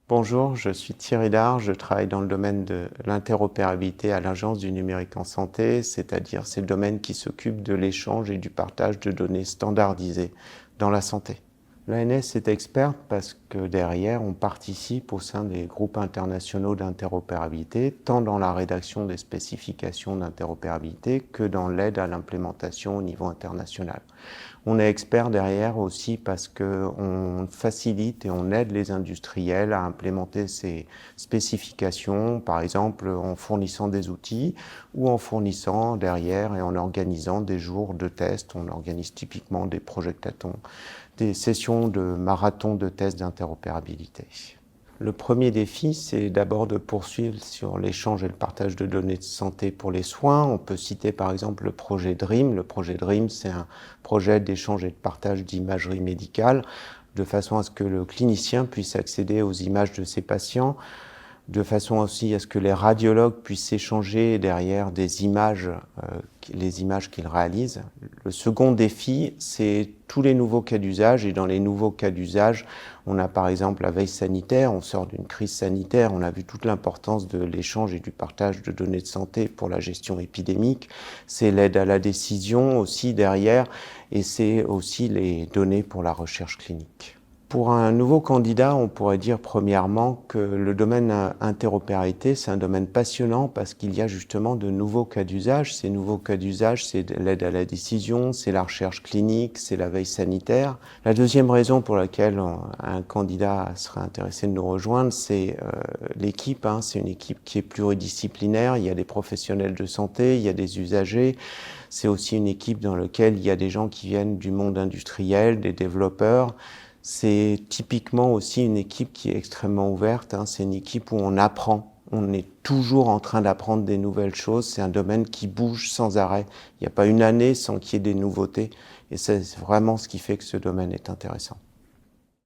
Bonjour, je suis Thierry Dard, je travaille dans le domaine de l'interopérabilité à l'Agence du numérique en santé, c'est-à-dire c'est le domaine qui s'occupe de l'échange et du partage de données standardisées dans la santé. L'ANS est experte parce que derrière, on participe au sein des groupes internationaux d'interopérabilité, tant dans la rédaction des spécifications d'interopérabilité que dans l'aide à l'implémentation au niveau international. On est expert derrière aussi parce qu'on facilite et on aide les industriels à implémenter ces spécifications, par exemple en fournissant des outils ou en fournissant derrière et en organisant des jours de tests. On organise typiquement des projectatons, des sessions de marathon de tests d'interopérabilité. Le premier défi, c'est d'abord de poursuivre sur l'échange et le partage de données de santé pour les soins. On peut citer par exemple le projet DREAM. Le projet DREAM, c'est un projet d'échange et de partage d'imagerie médicale, de façon à ce que le clinicien puisse accéder aux images de ses patients, de façon aussi à ce que les radiologues puissent échanger derrière des images, les images qu'ils réalisent. Le second défi, c'est tous les nouveaux cas d'usage. Et dans les nouveaux cas d'usage, on a par exemple la veille sanitaire, on sort d'une crise sanitaire, on a vu toute l'importance de l'échange et du partage de données de santé pour la gestion épidémique. C'est l'aide à la décision aussi derrière, et c'est aussi les données pour la recherche clinique. Pour un nouveau candidat, on pourrait dire premièrement que le domaine interopérabilité, c'est un domaine passionnant parce qu'il y a justement de nouveaux cas d'usage. Ces nouveaux cas d'usage, c'est l'aide à la décision, c'est la recherche clinique, c'est la veille sanitaire. La deuxième raison pour laquelle un candidat serait intéressé de nous rejoindre, c'est l'équipe. C'est une équipe qui est pluridisciplinaire. Il y a des professionnels de santé, il y a des usagers. C'est aussi une équipe dans laquelle il y a des gens qui viennent du monde industriel, des développeurs. C'est typiquement aussi une équipe qui est extrêmement ouverte. C'est une équipe où on apprend. On est toujours en train d'apprendre des nouvelles choses. C'est un domaine qui bouge sans arrêt. Il n'y a pas une année sans qu'il y ait des nouveautés. Et c'est vraiment ce qui fait que ce domaine est intéressant.